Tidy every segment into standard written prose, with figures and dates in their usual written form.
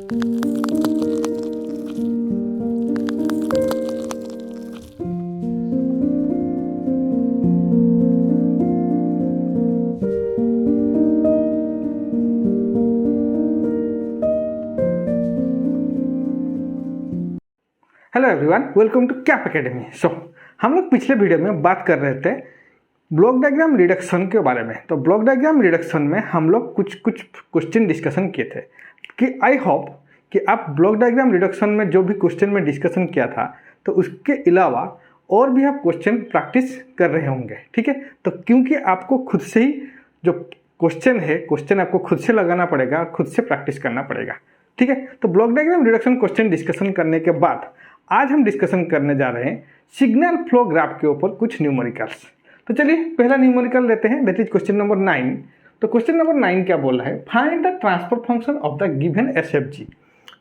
Hello everyone, welcome to Cap Academy. हम लोग पिछले वीडियो में बात कर रहे थे ब्लॉक डायग्राम रिडक्शन के बारे में। तो ब्लॉक डायग्राम रिडक्शन में हम लोग कुछ क्वेश्चन डिस्कशन किए थे कि आई होप कि आप ब्लॉक डायग्राम रिडक्शन में जो भी क्वेश्चन में डिस्कशन किया था तो उसके अलावा और भी आप क्वेश्चन प्रैक्टिस कर रहे होंगे। ठीक है, तो क्योंकि आपको खुद से ही जो क्वेश्चन आपको खुद से लगाना पड़ेगा, खुद से प्रैक्टिस करना पड़ेगा। ठीक है, तो block diagram reduction question discussion करने के बाद आज हम डिस्कशन करने जा रहे हैं सिग्नल फ्लो ग्राफ के ऊपर कुछ न्यूमेरिकल्स। तो चलिए पहला न्यूमेरिकल लेते हैं, दैट इज क्वेश्चन नंबर 9। तो क्वेश्चन नंबर 9 क्या बोल रहा है, find the transfer function of the given SFG.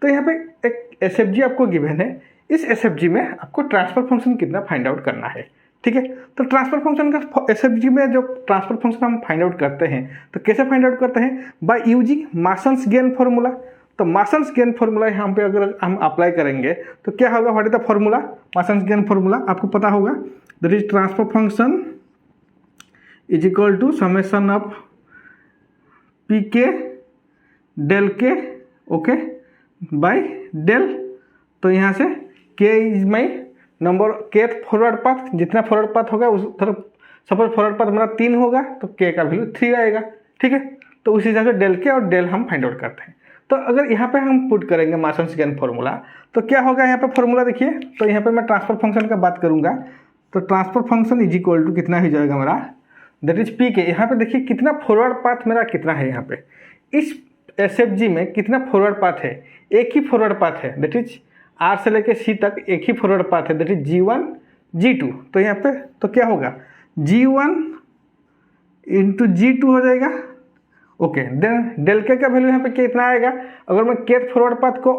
तो यहाँ पे एक एसएफजी आपको गिवन है, इस एसएफजी में आपको ट्रांसफर फंक्शन कितना फाइंड आउट करना है। ठीक है, तो ट्रांसफर फंक्शन का एसएफजी में जो ट्रांसफर फंक्शन हम फाइंड आउट करते हैं तो कैसे फाइंड आउट करते हैं, बाय यूजिंग मार्सन्स गेन फॉर्मूला। तो मार्सन्स गेन फॉर्मूला यहाँ पे अगर हम अप्लाई करेंगे तो क्या होगा, what is the formula, Mason's gain formula आपको पता होगा, that is transfer function is equal to summation of P K del K okay by del. तो यहाँ से K is my number, K forward path, जितना फॉरवर्ड पाथ होगा उस तरफ, सपोज फॉरवर्ड पाथ हमारा 3 होगा तो के का वैल्यू 3 आएगा। ठीक है, तो उस हिसाब से डेल के और डेल हम फाइंड आउट करते हैं। तो अगर यहाँ पे हम पुट करेंगे मार्सन्स गेन फॉर्मूला तो क्या होगा, यहाँ पे फॉर्मूला देखिए, तो यहाँ पे मैं ट्रांसफर फंक्शन का बात करूँगा तो transfer function is equal to कितना हो जाएगा मेरा, दैट इज पी के। यहाँ पे देखिए कितना फॉरवर्ड पाथ मेरा कितना है, यहाँ पे इस एसएफजी में कितना फॉरवर्ड पाथ है, एक ही फॉरवर्ड पाथ है, दैट इज आर से लेके सी तक एक ही फॉरवर्ड पाथ है, दैट इज G1 G2। तो यहाँ पे तो क्या होगा, G1 इंटू G2 हो जाएगा। ओके, देन डेल के का वैल्यू यहाँ पे कितना आएगा, अगर मैं के फॉरवर्ड पाथ को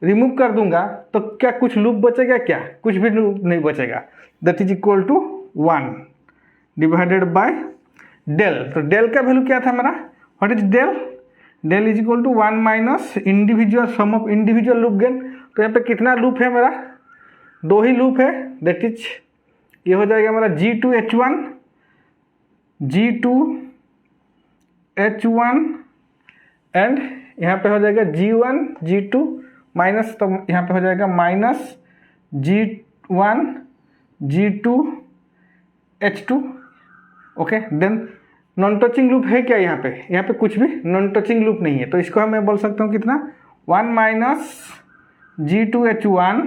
रिमूव कर दूंगा तो क्या कुछ लूप बचेगा, क्या कुछ भी लूप नहीं बचेगा, that is equal to 1 divided by del. तो डेल का वैल्यू क्या था मेरा, what is del, del is equal to 1 minus individual sum of individual loop gain. तो यहाँ पे कितना लूप है मेरा, 2 ही लूप है, दैट इज ये हो जाएगा मेरा G2H1 G2H1 एंड यहाँ पे हो जाएगा G1 G2 माइनस, तो यहाँ पे हो जाएगा minus G1 G2 H2। Okay, then non touching loop है क्या, यहाँ पे कुछ भी नॉन टचिंग लूप नहीं है, तो इसको मैं बोल सकता हूँ कितना, 1 minus G2H1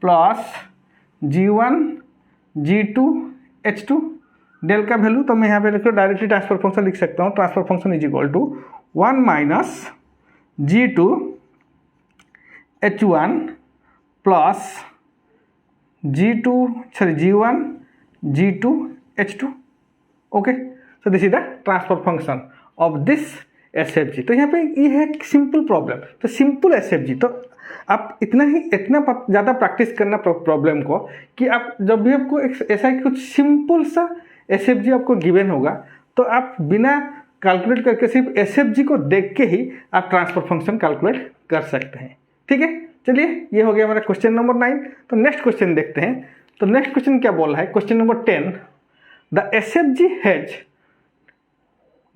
plus G1 G2 H2 del का वैल्यू। तो मैं यहाँ पे लिखकर डायरेक्टली ट्रांसफर फंक्शन लिख सकता हूँ, transfer function is equal to 1 minus G2H1 plus G1 G2 H2। Okay, so this is the transfer function of this SFG. तो यहाँ पे ये है सिंपल प्रॉब्लम, तो सिंपल एसएफजी। तो आप इतना ज़्यादा प्रैक्टिस करना प्रॉब्लम को कि आप जब भी आपको ऐसा कुछ सिंपल सा एसएफजी आपको गिवन होगा तो आप बिना कैलकुलेट करके सिर्फ एसएफजी को देख के ही आप ट्रांसफर फंक्शन कैलकुलेट कर सकते हैं। ठीक है, चलिए ये हो गया हमारा क्वेश्चन नंबर 9। तो नेक्स्ट क्वेश्चन देखते हैं। तो नेक्स्ट क्वेश्चन क्या बोल रहा है, question number 10, the SFG has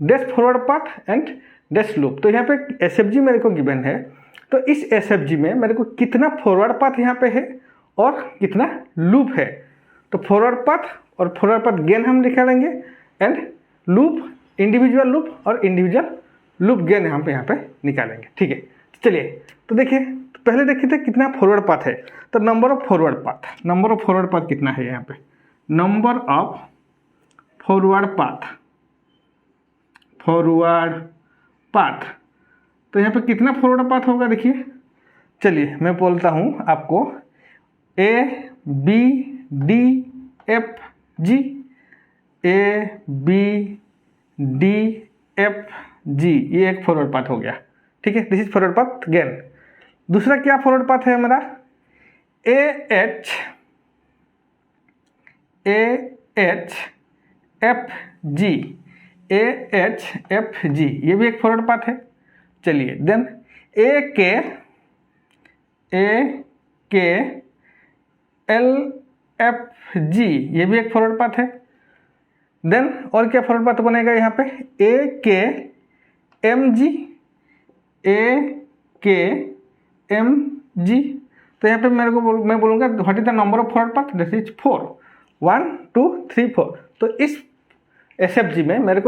dash forward path and dash loop. तो यहाँ पे एसएफजी मेरे को गिवन है, तो इस एसएफजी में मेरे को कितना फॉरवर्ड पाथ यहाँ पे है और कितना लूप है। तो फॉरवर्ड पाथ और फॉरवर्ड पाथ गेन हम निकालेंगे एंड लूप, इंडिविजुअल लूप और इंडिविजुअल लूप गेन यहाँ पे निकालेंगे। ठीक है, चलिए तो देखिए, तो पहले देखिए थे कितना फॉरवर्ड पाथ है। तो नंबर ऑफ फॉरवर्ड पाथ कितना है, यहाँ पे नंबर ऑफ फॉरवर्ड पाथ। तो यहाँ पे कितना फॉरवर्ड पाथ होगा, देखिए, चलिए मैं बोलता हूँ आपको, ABDFG, ABDFG ये एक फॉरवर्ड पाथ हो गया। ठीक है, this is forward path gain. दूसरा क्या फॉरवर्ड पाथ है हमारा, AHFG, ये भी एक फॉरवर्ड पाथ है। चलिए, देन के एल एफ जी, ये भी एक फॉरवर्ड पाथ है। देन और क्या फॉरवर्ड पाथ बनेगा यहाँ पे, ए के एम जी, तो यहाँ पे मैं बोलूँगा what is the number of forward path, this is 4, 1 2 3 4। तो इस SFG में मेरा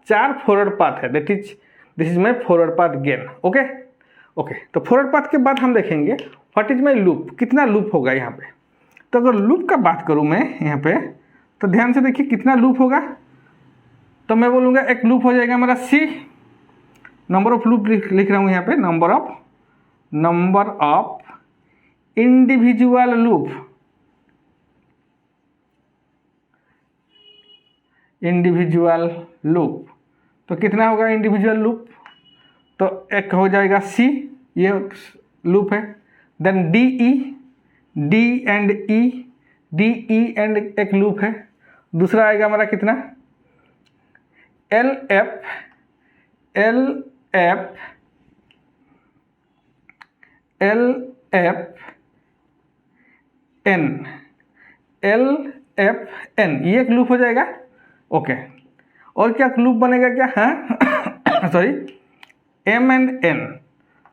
4 फॉरवर्ड पाथ है, this is my forward path gain. Okay, तो फॉरवर्ड पाथ के बाद हम देखेंगे व्हाट इज माई लूप, कितना लूप होगा यहाँ पे। तो अगर लूप का बात करूँ मैं यहाँ पे, तो ध्यान से देखिए कितना लूप होगा। तो मैं बोलूँगा एक लूप हो जाएगा मेरा C, नंबर ऑफ लूप लिख रहा हूँ यहाँ पे, नंबर ऑफ इंडिविजुअल लूप, तो कितना होगा इंडिविजुअल लूप, तो एक हो जाएगा C, ये लूप है। देन डी एंड एक लूप है। दूसरा आएगा हमारा कितना, एल एफ एन, ये एक लूप हो जाएगा। ओके, और क्या लूप बनेगा क्या, हाँ सॉरी, एम एंड एन,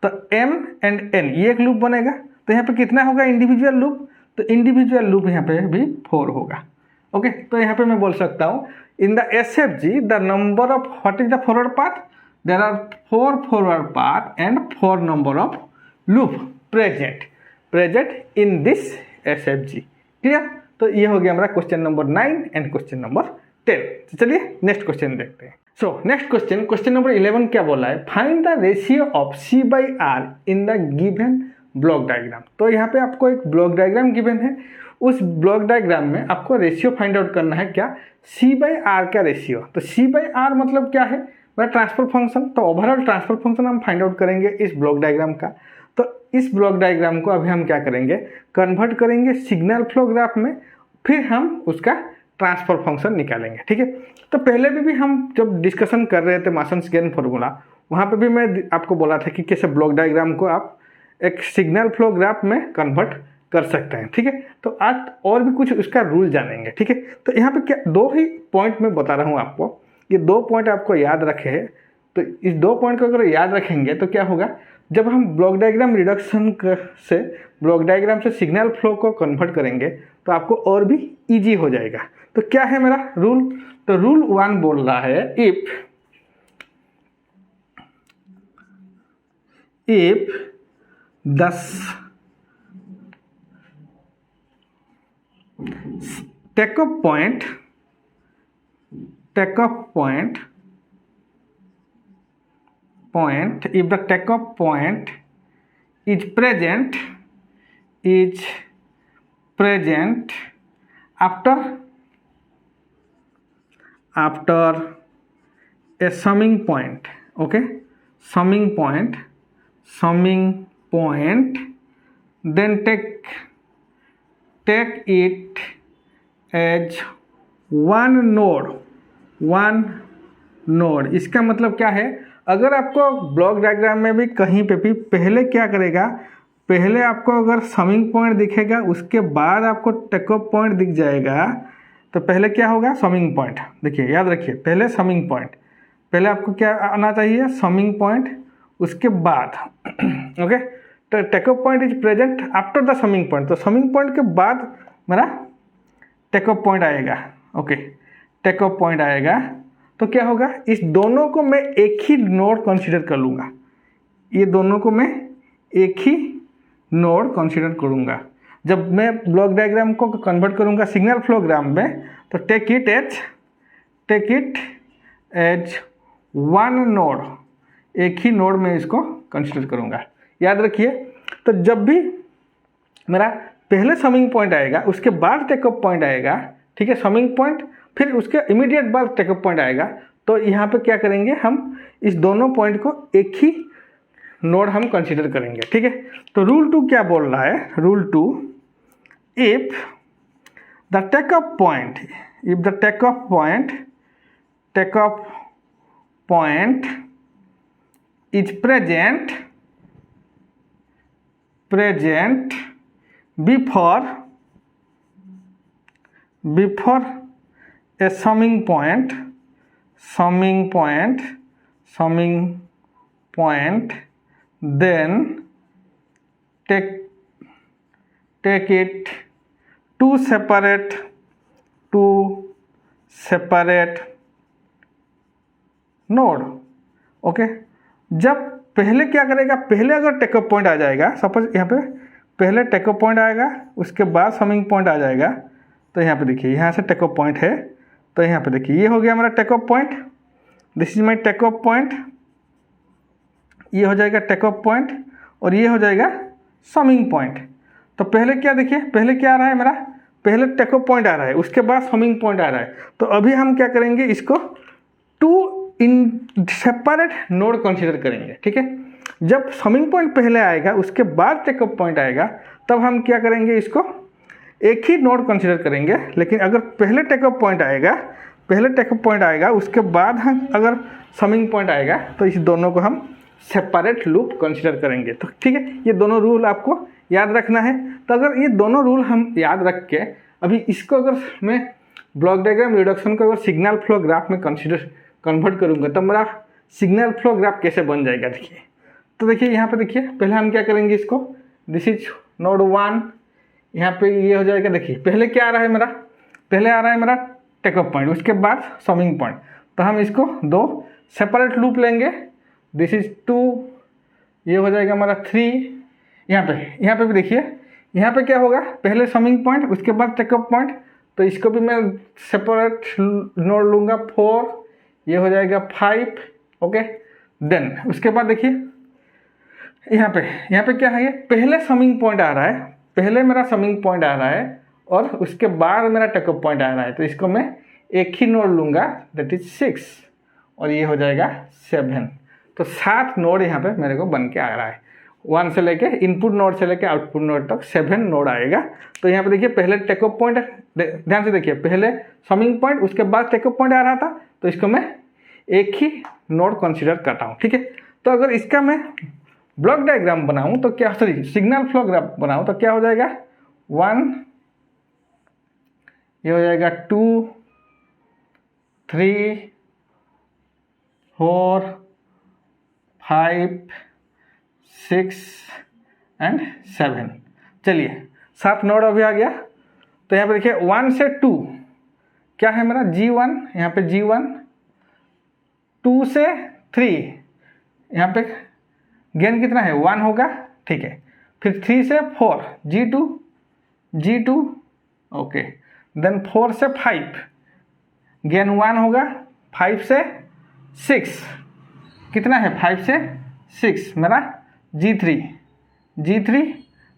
तो एम एंड एन ये एक लूप बनेगा। तो यहाँ पे कितना होगा इंडिविजुअल लूप, तो इंडिविजुअल लूप यहाँ पे भी 4 होगा। ओके, तो यहाँ पे मैं बोल सकता हूँ in the SFG the number of what is the forward path, there are 4 forward path and 4 number of loop present in this SFG। Clear, तो ये हो गया हमारा question number 9 and question number 10। तो चलिए नेक्स्ट क्वेश्चन देखते हैं। So next question number 11 क्या बोला है, find the ratio of C/R in the given block diagram. तो यहाँ पे आपको एक ब्लॉक डायग्राम गिवन है, उस ब्लॉक डायग्राम में आपको रेशियो फाइंड आउट करना है, क्या C/R का रेशियो। तो C/R मतलब क्या है, मेरा ट्रांसफर फंक्शन। तो ओवरऑल ट्रांसफर फंक्शन हम फाइंड आउट करेंगे इस ब्लॉक डायग्राम का। तो इस ब्लॉक डायग्राम को अभी हम क्या करेंगे, कन्वर्ट करेंगे सिग्नल फ्लो ग्राफ में, फिर हम उसका ट्रांसफर फंक्शन निकालेंगे। ठीक है, तो पहले भी हम जब डिस्कशन कर रहे थे मासन्स गेन फॉर्मूला, वहाँ पे भी मैं आपको बोला था कि कैसे ब्लॉक डायग्राम को आप एक सिग्नल फ्लो ग्राफ में कन्वर्ट कर सकते हैं। ठीक है, तो आज और भी कुछ उसका रूल जानेंगे। ठीक है, तो यहाँ पे क्या 2 ही पॉइंट मैं बता रहा हूँ आपको, ये 2 पॉइंट आपको याद रखे हैं। तो इस 2 पॉइंट को अगर याद रखेंगे तो क्या होगा, जब हम ब्लॉक डायग्राम रिडक्शन से ब्लॉक डायग्राम से सिग्नल फ्लो को कन्वर्ट करेंगे तो आपको और भी ईजी हो जाएगा। तो क्या है मेरा रूल, तो रूल 1 बोल रहा है, if the takeoff point if the takeoff point is present after a summing point, okay, summing point, then take it as one node। इसका मतलब क्या है, अगर आपको ब्लॉक डायग्राम में भी कहीं पे भी पहले क्या करेगा, पहले आपको अगर समिंग पॉइंट दिखेगा, उसके बाद आपको टेक ऑफ पॉइंट दिख जाएगा, तो पहले क्या होगा, समिंग पॉइंट। देखिए याद रखिए, पहले समिंग पॉइंट, पहले आपको क्या आना चाहिए, समिंग पॉइंट, उसके बाद ओके, तो take off point is present after the summing point. तो समिंग पॉइंट के बाद मेरा टेक ऑफ पॉइंट आएगा। ओके, टेक ऑफ पॉइंट आएगा तो क्या होगा, इस दोनों को मैं एक ही नोड कंसीडर कर लूँगा, ये दोनों को मैं एक ही नोड कंसीडर करूँगा। जब मैं ब्लॉक डायग्राम को कन्वर्ट करूँगा सिग्नल फ्लो ग्राम में, तो take it as one node, एक ही नोड में इसको कंसीडर करूँगा। याद रखिए, तो जब भी मेरा पहले समिंग पॉइंट आएगा, उसके बाद टेकअप पॉइंट आएगा, ठीक है, समिंग पॉइंट, फिर उसके इमीडिएट बाद टेकअप पॉइंट आएगा, तो यहाँ पे क्या करेंगे, हम इस दोनों पॉइंट को एक ही नोड हम कंसीडर करेंगे। ठीक है, तो रूल 2 क्या बोल रहा है, rule 2, if the take up point is present present before a summing point, then take it to separate node. Okay, जब पहले क्या करेगा, पहले अगर टेकअप पॉइंट आ जाएगा, सपोज यहाँ पे पहले टेकअप पॉइंट आएगा, उसके बाद समिंग पॉइंट आ जाएगा, तो यहाँ पे देखिए यहाँ से टेकअप पॉइंट है, तो यहाँ पे देखिए ये हो गया मेरा take up point, this is my take up point, ये हो जाएगा टेकअप पॉइंट और ये हो जाएगा समिंग पॉइंट। तो पहले क्या देखिए, पहले क्या आ रहा है मेरा, पहले टेकअप पॉइंट आ रहा है, उसके बाद समिंग पॉइंट आ रहा है। तो अभी हम क्या करेंगे, इसको two in separate node consider करेंगे। ठीक है, जब समिंग पॉइंट पहले आएगा उसके बाद टेकअप पॉइंट आएगा, तब हम क्या करेंगे, इसको एक ही नोड कंसीडर करेंगे। लेकिन अगर पहले टेकअप पॉइंट आएगा उसके बाद हम अगर समिंग पॉइंट आएगा, तो इस दोनों को हम सेपरेट लूप कंसीडर करेंगे। तो ठीक है, ये दोनोों रूल आपको याद रखना है। तो अगर ये दोनों रूल हम याद रख के अभी इसको अगर मैं ब्लॉक डायग्राम रिडक्शन को अगर सिग्नल फ्लो ग्राफ में कन्वर्ट करूँगा, तो मेरा सिग्नल फ्लो ग्राफ कैसे बन जाएगा देखिए। तो देखिए यहाँ पे देखिए, पहले हम क्या करेंगे, इसको दिस इज नोड 1, यहाँ पे ये हो जाएगा। देखिए पहले क्या आ रहा है मेरा, पहले आ रहा है मेरा टेकअप पॉइंट, उसके बाद समिंग पॉइंट। तो हम इसको दो सेपरेट लूप लेंगे, दिस इज 2, ये हो जाएगा हमारा 3। यहाँ पे भी देखिए, यहाँ पे क्या होगा, पहले समिंग पॉइंट उसके बाद टेकअप पॉइंट, तो इसको भी मैं सेपरेट नोड लूँगा 4, ये हो जाएगा 5। ओके, देन उसके बाद देखिए यहाँ पे क्या है, पहले समिंग पॉइंट आ रहा है, पहले मेरा समिंग पॉइंट आ रहा है और उसके बाद मेरा टेकअप पॉइंट आ रहा है। तो इसको मैं एक ही नोड लूँगा, दैट इज 6 और ये हो जाएगा 7। तो 7 नोड यहाँ पे मेरे को बन के आ रहा है, 1 से लेके इनपुट नोड से लेके आउटपुट नोड तक 7 नोड आएगा। तो यहाँ पे देखिए पहले टेकअप पॉइंट, ध्यान से देखिए, पहले समिंग पॉइंट उसके बाद टेकअप पॉइंट आ रहा था, तो इसको मैं एक ही नोड कंसीडर करता हूँ। ठीक है, तो अगर इसका मैं ब्लॉक डायग्राम बनाऊँ तो क्या, सॉरी सिग्नल फ्लो ग्राफ बनाऊँ तो क्या हो जाएगा, 1, ये हो जाएगा 2, 3, 4, 5, 6 एंड 7। चलिए 7 नोड अभी आ गया। तो यहाँ पे देखिए 1 से 2 क्या है मेरा, G1, यहाँ पे G1, 2 से 3 यहाँ पे गेन कितना है, 1 होगा। ठीक है, फिर 3 से 4 G2, ओके, देन 4 से 5 गेन 1 होगा, 5 से 6 कितना है, 5 से 6 मेरा G3,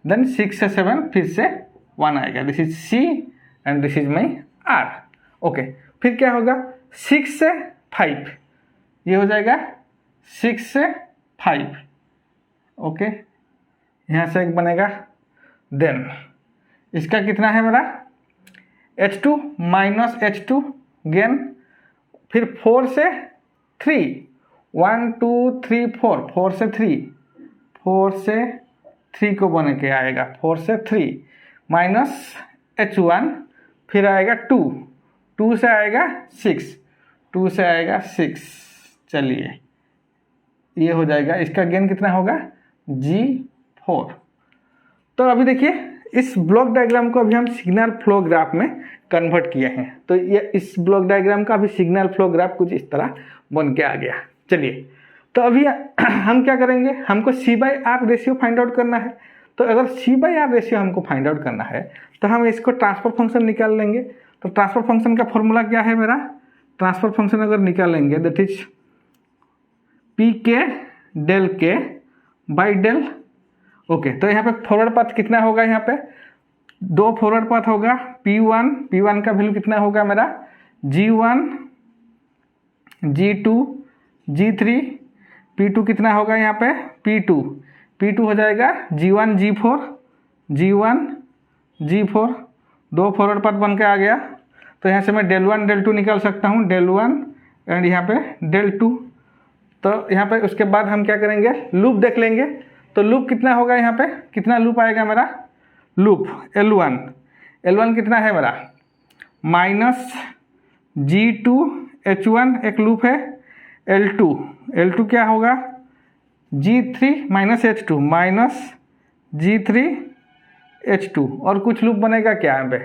देन 6 से 7 फिर से 1 आएगा, this is C and this is my R। Okay, फिर क्या होगा, 6 से 5 ये हो जाएगा 6 से 5। ओके, यहाँ से एक बनेगा, देन इसका कितना है मेरा, H2 माइनस H2 गेन, फिर 4 से 3, 1 2 3 4, 4 से 3 को बन के आएगा, 4 से 3 माइनस H1, फिर आएगा 2 से आएगा 6, चलिए ये हो जाएगा, इसका गेन कितना होगा, G4। तो अभी देखिए इस ब्लॉक डायग्राम को अभी हम सिग्नल फ्लो ग्राफ में कन्वर्ट किए हैं। तो ये इस ब्लॉक डायग्राम का अभी सिग्नल फ्लो ग्राफ कुछ इस तरह बन के आ गया। चलिए, तो अभी हम क्या करेंगे, हमको C/R रेशियो फाइंड आउट करना है। तो अगर C/R रेशियो हमको फाइंड आउट करना है तो हम इसको ट्रांसफर फंक्शन निकाल लेंगे। तो ट्रांसफर फंक्शन का फॉर्मूला क्या है मेरा, ट्रांसफर फंक्शन अगर निकालेंगे that is PK del K by del. Okay, तो यहाँ पे फॉरवर्ड पाथ कितना होगा, यहाँ पे 2 फॉरवर्ड पाथ होगा, P1 का वैल्यू कितना होगा मेरा, G1, G2, G3, P2 कितना होगा यहाँ पे, P2 हो जाएगा G1, G4, 2 फॉरवर्ड पाथ बन के आ गया। तो यहाँ से मैं del1 del2 निकाल सकता हूँ, del1 एंड यहाँ पे del2। तो यहाँ पे उसके बाद हम क्या करेंगे, लूप देख लेंगे। तो लूप कितना होगा यहाँ पे, कितना लूप आएगा मेरा, लूप L1 कितना है मेरा माइनस G2H1 एक लूप है, L2 क्या होगा G3 minus H2 minus G3H2 और कुछ लूप बनेगा क्या यहाँ पे,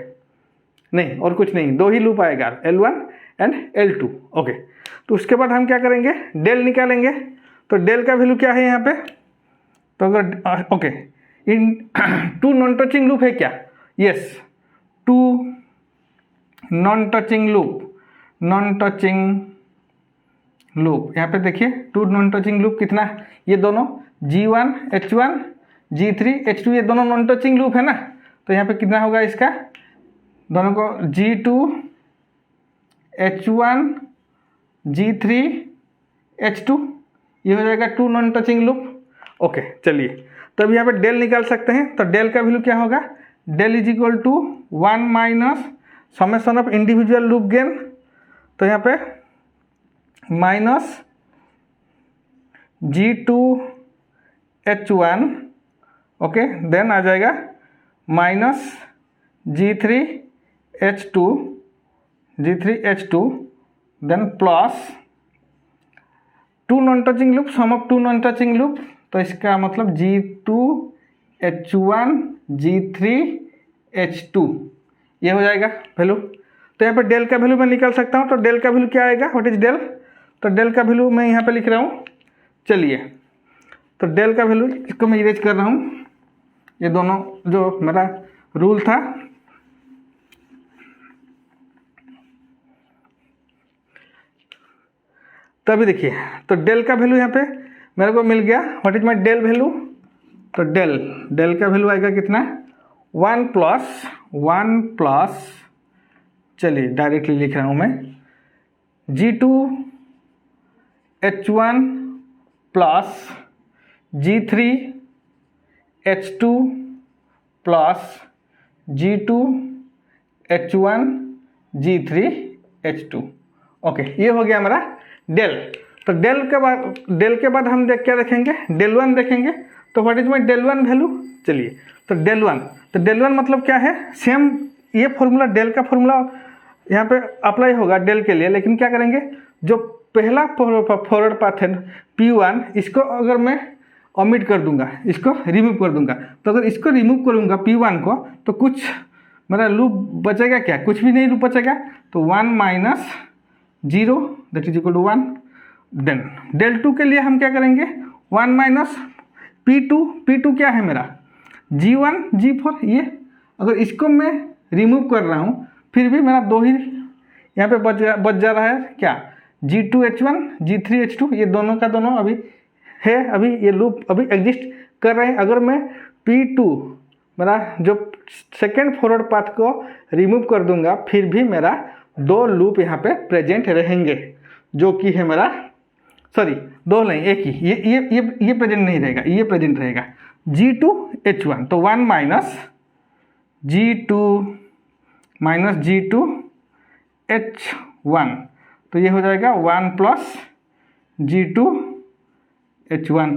नहीं और कुछ नहीं, दो ही लूप आएगा L1 एंड L2। ओके, तो उसके बाद हम क्या करेंगे, डेल निकालेंगे। तो डेल का वैल्यू क्या है यहाँ पे, तो अगर okay in two non touching loop है क्या, yes two non touching loop यहाँ पे देखिए, टू नॉन टचिंग लूप कितना, ये दोनों G1 H1 G3 H2 ये दोनों नॉन टचिंग लूप है ना, तो यहाँ पे कितना होगा इसका, दोनों को G2 H1 G3 H2 ये हो जाएगा two non touching loop. Okay चलिए, तो अब यहाँ पे डेल निकाल सकते हैं। तो डेल का वैल्यू क्या होगा, del is equal to 1 minus summation of individual loop gain, तो यहाँ पे minus G2 H1 okay, then आ जाएगा minus G3 H2 then plus two non touching loop, sum of two non touching loop, तो इसका मतलब G2 H1 G3 H2 ये हो जाएगा वैल्यू। तो यहाँ पे डेल का वैल्यू मैं निकाल सकता हूँ। तो डेल का वैल्यू क्या आएगा, व्हाट इज डेल, तो डेल का वैल्यू मैं यहाँ पे लिख रहा हूँ। चलिए, तो डेल का वैल्यू इसको मैं इरेज कर रहा हूँ, ये दोनों जो मेरा रूल था, तभी देखिए, तो डेल का वैल्यू यहाँ पे मेरे को मिल गया, what is my del value, तो डेल का वैल्यू आएगा कितना, 1 प्लस चलिए डायरेक्टली लिख रहा हूँ मैं, G2 H1 plus G3 H2 plus G2 H1 G3 H2। Okay, ये हो गया हमारा डेल। तो डेल के बाद हम क्या देखेंगे, डेल 1 देखेंगे। तो what is my del 1 value, चलिए, तो डेल 1 मतलब क्या है, सेम ये फॉर्मूला, डेल का फॉर्मूला यहाँ पे अप्लाई होगा डेल के लिए, लेकिन क्या करेंगे, जो पहला फॉरवर्ड पाथ है P1 इसको अगर मैं ओमिट कर दूंगा, इसको रिमूव कर दूंगा, तो अगर इसको रिमूव करूंगा P1 को, तो कुछ मेरा लूप बचेगा क्या, कुछ भी नहीं लूप बचेगा। तो 1 minus 0 that is equal to 1। Then del 2 के लिए हम क्या करेंगे, 1 माइनस P2 क्या है मेरा G1 G4, ये अगर इसको मैं रिमूव कर रहा हूँ फिर भी मेरा दो ही यहाँ पे बच जा रहा है क्या, G2 H1 G3 H2 ये दोनों का दोनों अभी है, अभी ये लूप अभी एग्जिस्ट कर रहे हैं। अगर मैं P2 मेरा जो सेकेंड फॉरवर्ड पाथ को रिमूव कर दूंगा फिर भी मेरा दो लूप यहाँ पे प्रेजेंट रहेंगे, जो कि है मेरा, सॉरी दो नहीं एक ही, ये प्रेजेंट नहीं रहेगा, ये प्रेजेंट रहेगा G2 H1। तो 1 माइनस G2 H1, तो ये हो जाएगा 1 प्लस G2 H1,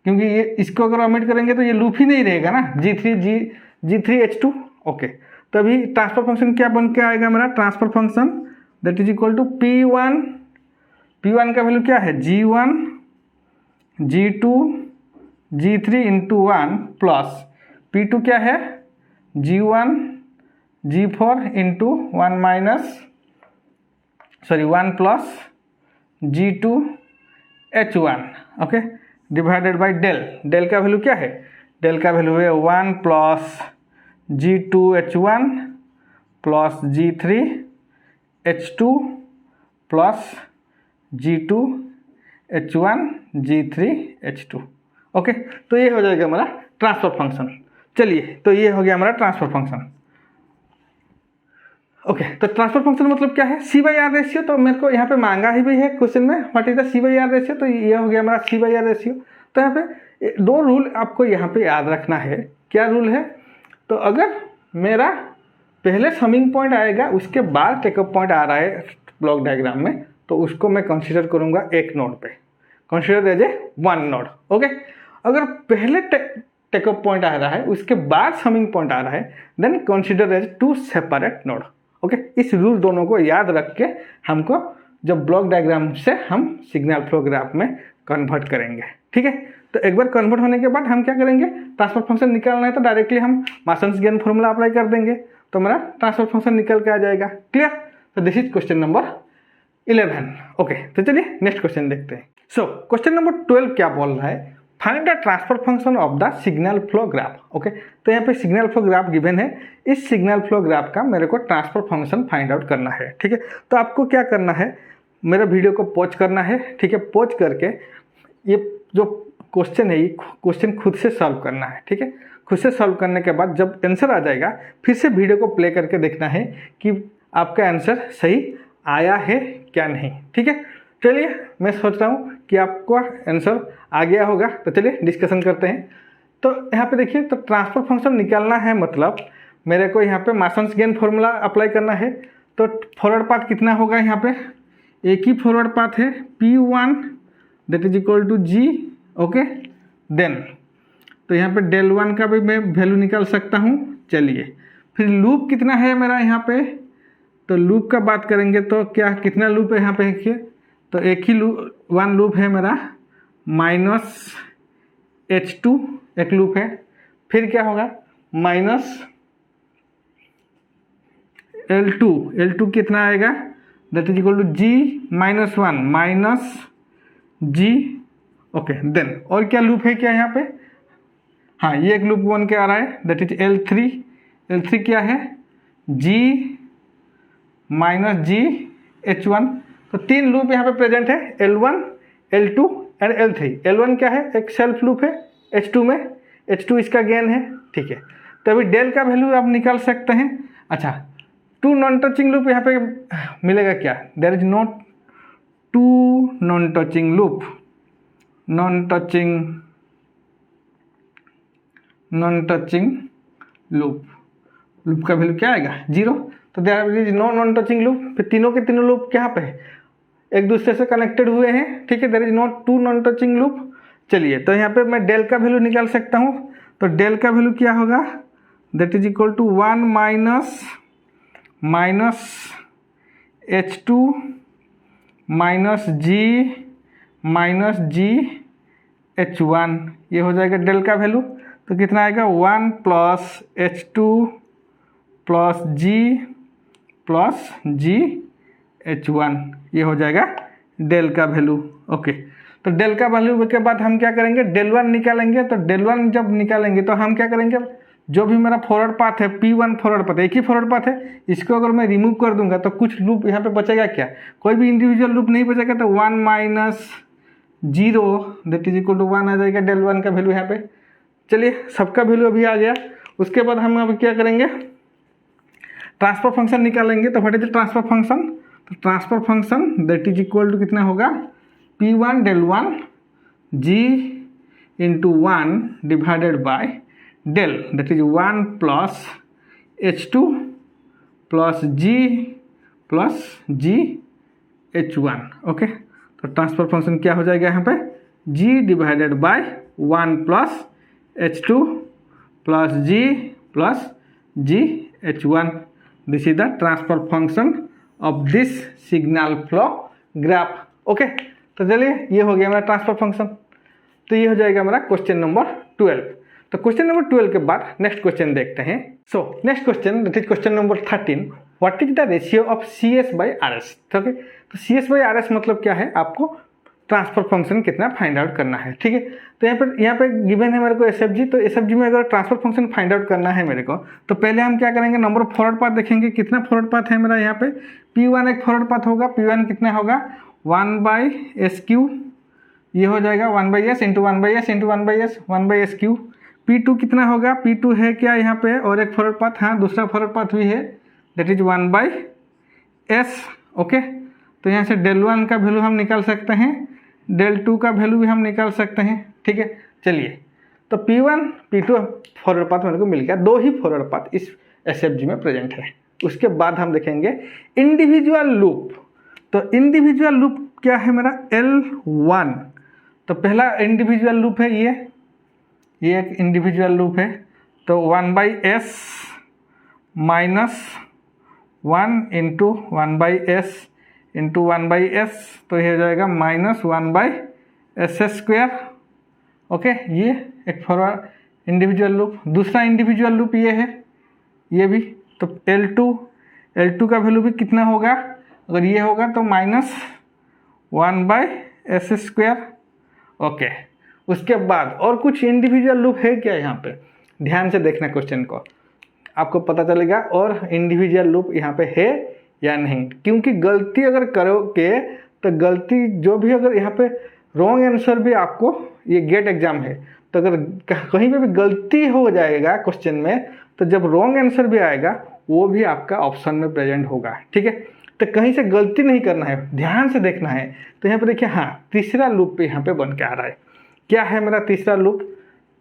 क्योंकि ये इसको अगर ओमिट करेंगे तो ये लूप ही नहीं रहेगा ना, G3 H2। ओके, तभी ट्रांसफर फंक्शन क्या बन के आएगा मेरा, transfer function that is equal to P1 का वैल्यू क्या है, G1 G2 G3 into 1 plus P2 क्या है, G1 G4 into 1 minus 1 plus G2 H1 okay, divided by del का वैल्यू क्या है, डेल का वैल्यू है 1 plus G2 H1 plus G3 H2 plus G2 H1 G3 H2। Okay, तो ये हो जाएगा हमारा ट्रांसफर फंक्शन। चलिए, तो ये हो गया हमारा ट्रांसफर फंक्शन। ओके, तो ट्रांसफर फंक्शन मतलब क्या है, C/R रेशियो। तो मेरे को यहाँ पे मांगा ही भी है क्वेश्चन में, what is the C/R ratio, तो ये हो गया हमारा C/R रेशियो। तो यहाँ पे दो रूल आपको यहाँ पे याद रखना है। क्या रूल है, तो अगर मेरा पहले समिंग पॉइंट आएगा उसके बाद टेकअप पॉइंट आ रहा है ब्लॉक डायग्राम में, तो उसको मैं कंसीडर करूँगा एक नोड पे, consider as a 1 node. Okay, अगर पहले टेक ऑफ पॉइंट आ रहा है उसके बाद समिंग पॉइंट आ रहा है then consider as two separate node. Okay, इस रूल दोनों को याद रख के हमको जब ब्लॉक डायग्राम से हम सिग्नल फ्लो ग्राफ में कन्वर्ट करेंगे। ठीक है, तो एक बार कन्वर्ट होने के बाद हम क्या करेंगे, ट्रांसफर फंक्शन निकालना है तो डायरेक्टली हम मासन्स गेन फॉर्मूला अप्लाई कर देंगे तो हमारा ट्रांसफर फंक्शन निकल के आ जाएगा। क्लियर? तो this is question number 11। Okay, तो चलिए नेक्स्ट क्वेश्चन देखते हैं। सो क्वेश्चन नंबर 12 क्या बोल रहा है, find the transfer function of the signal flow graph. Okay, तो यहाँ पे सिग्नल फ्लो ग्राफ गिवन है, इस सिग्नल फ्लो ग्राफ का मेरे को ट्रांसफर फंक्शन फाइंड आउट करना है। ठीक है, तो आपको क्या करना है, मेरा वीडियो को पॉज करना है। ठीक है, पॉज करके ये जो क्वेश्चन है ये क्वेश्चन खुद से सॉल्व करना है। ठीक है, खुद से सॉल्व करने के बाद जब आंसर आ जाएगा फिर से वीडियो को प्ले करके देखना है कि आपका आंसर सही आया है क्या नहीं। ठीक है, चलिए मैं सोच रहा हूँ कि आपको आंसर आ गया होगा, तो चलिए डिस्कशन करते हैं। तो यहाँ पे देखिए, तो ट्रांसफर फंक्शन निकालना है मतलब मेरे को यहाँ पे मासन्स गेन फॉर्मूला अप्लाई करना है। तो फॉरवर्ड पाथ कितना होगा, यहाँ पे एक ही फॉरवर्ड पाथ है P1 that is equal to G। Okay, then तो यहाँ पे del 1 का भी मैं वैल्यू निकाल सकता हूँ। चलिए, फिर लूप कितना है मेरा यहाँ पे, तो लूप का बात करेंगे तो क्या कितना लूप है यहाँ पे देखिए, तो एक ही लूप 1 लूप है मेरा -H2 एक लूप है। फिर क्या होगा -L2 कितना आएगा that is equal to G-1 -G। Okay, then और क्या लूप है क्या यहाँ पे, हाँ ये एक लूप 1 के आ रहा है दैट इज L3 क्या है G-G-H1। तो 3 लूप यहाँ पे प्रेजेंट है L1, L2 and L3। L1 क्या है, एक सेल्फ लूप है H2 में, H2 इसका गेन है। ठीक है, तो अभी डेल का वैल्यू आप निकाल सकते हैं। अच्छा, 2 नॉन टचिंग लूप यहाँ पे मिलेगा क्या, there is not 2 non touching loop का वैल्यू क्या आएगा 0। तो there is no non touching loop, फिर तीनों के तीनों लूप क्या पे है, एक दूसरे से कनेक्टेड हुए हैं। ठीक है, there is not 2 non touching loop. चलिए, तो यहाँ पे मैं डेल का वैल्यू निकाल सकता हूँ। तो डेल का वैल्यू क्या होगा that is equal to 1 -H2 -G-H1, ये हो जाएगा डेल का वैल्यू। तो कितना आएगा 1 + H2 + G+G-H1, ये हो जाएगा डेल का वैल्यू। ओके, तो डेल का वैल्यू के बाद हम क्या करेंगे, del 1 निकालेंगे। तो del 1 जब निकालेंगे तो हम क्या करेंगे, जो भी मेरा फॉरवर्ड पाथ है P1 फॉरवर्ड पाथ, एक ही फॉरवर्ड पाथ है, इसको अगर मैं रिमूव कर दूंगा तो कुछ लूप यहाँ पे बचेगा क्या, कोई भी इंडिविजुअल लूप नहीं बचेगा। तो 1 - 0 दैट इज इक्वल टू 1 आ जाएगा del 1 का वैल्यू यहाँ पे। चलिए, सबका वैल्यू अभी आ गया। उसके बाद हम अब क्या करेंगे, ट्रांसफर फंक्शन निकालेंगे। तो what is the transfer function, तो transfer function that is equal to कितना होगा P1 del 1 G/1 divided by del that is 1 + H2 + G+G-H1। Okay, तो ट्रांसफर फंक्शन क्या हो जाएगा यहाँ पे G/1 + H2 + G+G-H1। This is the transfer function of this signal flow graph. Okay, तो चलिए ये हो गया मेरा ट्रांसफर फंक्शन। तो ये हो जाएगा मेरा क्वेश्चन नंबर 12। तो क्वेश्चन नंबर 12 के बाद नेक्स्ट क्वेश्चन देखते हैं। So next question that is question number 13, what is the ratio of CS/RS। Okay, तो CS/RS मतलब क्या है, आपको ट्रांसफर फंक्शन कितना फाइंड आउट करना है। ठीक है, तो यहाँ पे गिवन है मेरे को SFG। तो SFG में अगर ट्रांसफर फंक्शन फाइंड आउट करना है मेरे को, तो पहले हम क्या करेंगे, नंबर ऑफ फॉरवर्ड पाथ देखेंगे, कितना फॉरवर्ड पाथ है मेरा यहाँ पे। P1 एक फॉरवर्ड पाथ होगा, P1 कितना होगा 1/SQ, ये हो जाएगा 1/S × 1/S × 1/S 1/SQ। P2 कितना होगा, P2 है क्या यहाँ पे, और एक फॉरवर्ड पाथ, हाँ दूसरा फॉरवर्ड पाथ भी है दैट इज 1/S। ओके, तो यहाँ से del 1 का वैल्यू हम निकाल सकते हैं, del 2 का वैल्यू भी हम निकाल सकते हैं। ठीक है, चलिए, तो P1 P2 फॉरवर्ड पाथ मेरे को मिल गया, 2 ही फॉरवर्ड पाथ इस SFG में प्रेजेंट है। उसके बाद हम देखेंगे इंडिविजुअल लूप। तो इंडिविजुअल लूप क्या है मेरा L1। तो पहला इंडिविजुअल लूप है ये ये एक इंडिविजुअल लूप है, तो 1/s minus 1 into 1/s into 1/s, तो ये हो जाएगा -1/s²। ओके, ये एक फॉरवर्ड इंडिविजुअल लूप। दूसरा इंडिविजुअल लूप ये है, ये भी, तो L2 का वैल्यू भी कितना होगा, अगर ये होगा तो -1/s²। ओके, उसके बाद और कुछ इंडिविजुअल लूप है क्या यहाँ पे, ध्यान से देखना क्वेश्चन को, आपको पता चलेगा और इंडिविजुअल लूप यहाँ पे है या नहीं। क्योंकि गलती अगर करोगे तो गलती जो भी, अगर यहाँ पे रॉन्ग आंसर भी आपको, ये गेट एग्जाम है, तो अगर कहीं पे भी गलती हो जाएगा क्वेश्चन में, तो जब रॉन्ग आंसर भी आएगा वो भी आपका ऑप्शन में प्रेजेंट होगा। ठीक है, तो कहीं से गलती नहीं करना है, ध्यान से देखना है। तो यहाँ पे देखिए, हाँ, तीसरा लूप पे यहाँ पे बन के आ रहा है। क्या है मेरा तीसरा लूप,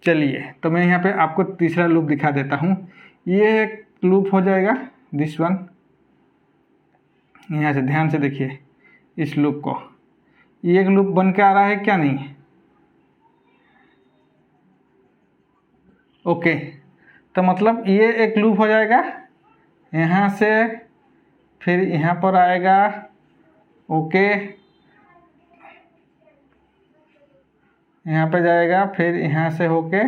चलिए तो मैं यहाँ पे आपको तीसरा लूप दिखा देता हूँ। ये एक लूप हो जाएगा, दिस वन, यहाँ से ध्यान से देखिए इस लूप को, ये एक लूप बन के आ रहा है क्या, नहीं। ओके, तो मतलब ये एक लूप हो जाएगा, यहाँ से फिर यहाँ पर आएगा। ओके, यहाँ पे जाएगा, फिर यहाँ से होके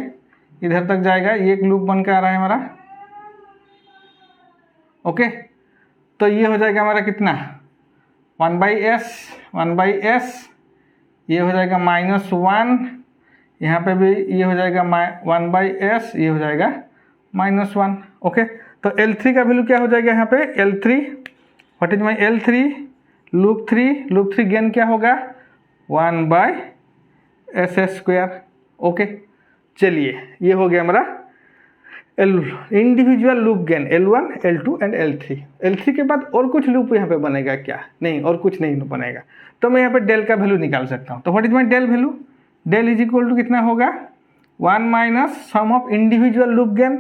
इधर तक जाएगा, ये एक लूप बन के आ रहा है हमारा। ओके, तो ये हो जाएगा हमारा कितना, 1/s, ये हो जाएगा -1, यहाँ पे भी ये हो जाएगा 1/s, ये हो जाएगा -1। ओके, तो L3 का वैल्यू क्या हो जाएगा यहाँ पे, L3, what is my L3, loop 3 gain क्या होगा, 1/s²। ओके, चलिए ये हो गया हमारा individual loop gain L1, L2 and L3 के बाद और कुछ लूप यहाँ पे बनेगा क्या, नहीं, और कुछ नहीं बनेगा। तो मैं यहाँ पे डेल का वैल्यू निकाल सकता हूँ। तो what is my del value, del is equal to कितना होगा, 1 minus sum of individual loop gain,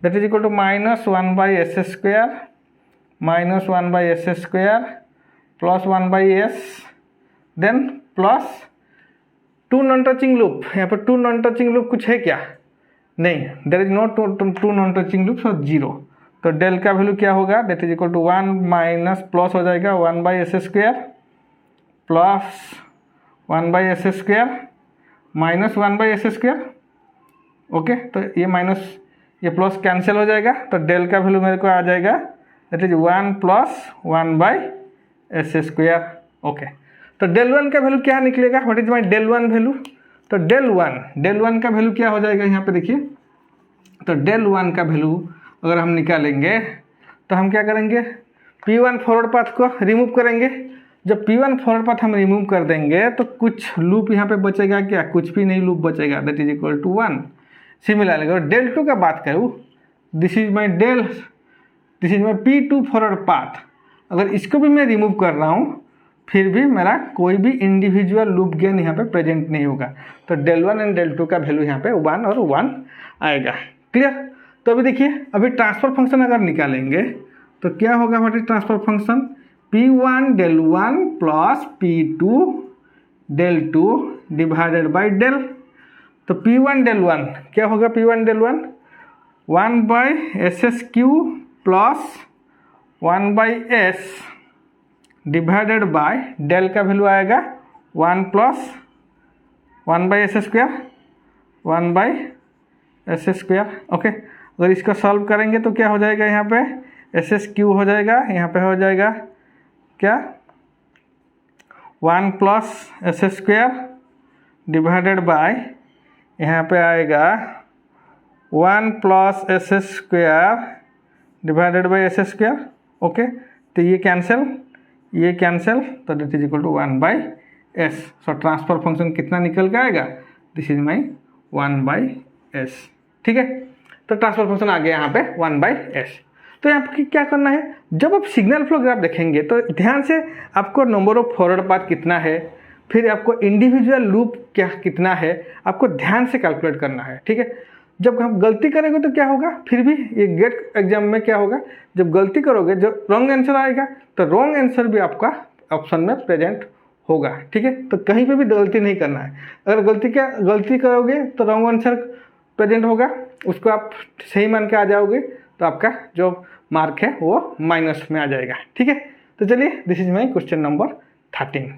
that is equal to -1/s² -1/s² plus 1/s, then plus 2 non touching loop. यहाँ पर 2 नॉन टचिंग लूप कुछ है क्या, नहीं, there is not 2 non touching loop, so 0। तो del का वैल्यू क्या होगा, that is equal to 1 minus plus हो जाएगा 1/s² plus 1/s² minus 1/s²। Okay, तो ये माइनस ये प्लस कैंसिल हो जाएगा, तो डेल का वैल्यू मेरे को आ जाएगा, that is 1 plus 1/s²। Okay, तो डेल 1 का वैल्यू क्या निकलेगा, what is my del 1 value, तो डेल वन का वैल्यू क्या हो जाएगा यहाँ पे देखिए। तो डेल 1 का वैल्यू अगर हम निकालेंगे तो हम क्या करेंगे, P1 फॉरवर्ड पाथ को रिमूव करेंगे। जब P1 फॉरवर्ड पाथ हम रिमूव कर देंगे तो कुछ लूप यहाँ पे बचेगा क्या, कुछ भी नहीं लूप बचेगा, that is equal to 1। Similarly अगर डेल 2 का बात करूँ, this is my P2 forward path, अगर इसको भी मैं रिमूव कर रहा हूँ फिर भी मेरा कोई भी इंडिविजुअल लूप गेन यहाँ पे प्रेजेंट नहीं होगा। तो डेल 1 एंड डेल 2 का वैल्यू यहाँ पे 1 और 1 आएगा। क्लियर, तो अभी देखिए, अभी ट्रांसफर फंक्शन अगर निकालेंगे तो क्या होगा, what is transfer function, P1 del 1 plus P2 del 2 divided by del. तो P1 डेल 1 क्या होगा, P1 del 1 1/s³ plus 1/s divided by del का वैल्यू आएगा 1 प्लस 1/s², 1/s²। ओके, अगर इसका सॉल्व करेंगे तो क्या हो जाएगा, यहाँ पे s³ हो जाएगा, यहाँ पे हो जाएगा क्या, 1 प्लस s² डिवाइडेड बाय, यहाँ पे आएगा 1 plus s² divided by s²। Okay, तो ये कैंसिल, तो this is equal to 1/s। So transfer function कितना निकल के आएगा, दिस इज माई 1/s। ठीक है, तो ट्रांसफर फंक्शन आ गया यहाँ पे 1/s। तो यहाँ पे क्या करना है, जब आप सिग्नल फ्लो ग्राफ देखेंगे तो ध्यान से आपको नंबर ऑफ फॉरवर्ड पाथ कितना है, फिर आपको इंडिविजुअल लूप क्या कितना है, आपको ध्यान से कैलकुलेट करना है। ठीक है, जब हम गलती करेंगे तो क्या होगा, फिर भी ये गेट एग्जाम में क्या होगा, जब गलती करोगे, जब रॉन्ग आंसर आएगा तो रॉन्ग आंसर भी आपका ऑप्शन में प्रेजेंट होगा। ठीक है, तो कहीं पे भी गलती नहीं करना है। अगर गलती करोगे तो रॉन्ग आंसर प्रेजेंट होगा उसको आप सही मान के आ जाओगे तो आपका जो मार्क है वो माइनस में आ जाएगा। ठीक है, तो चलिए this is my question number 13।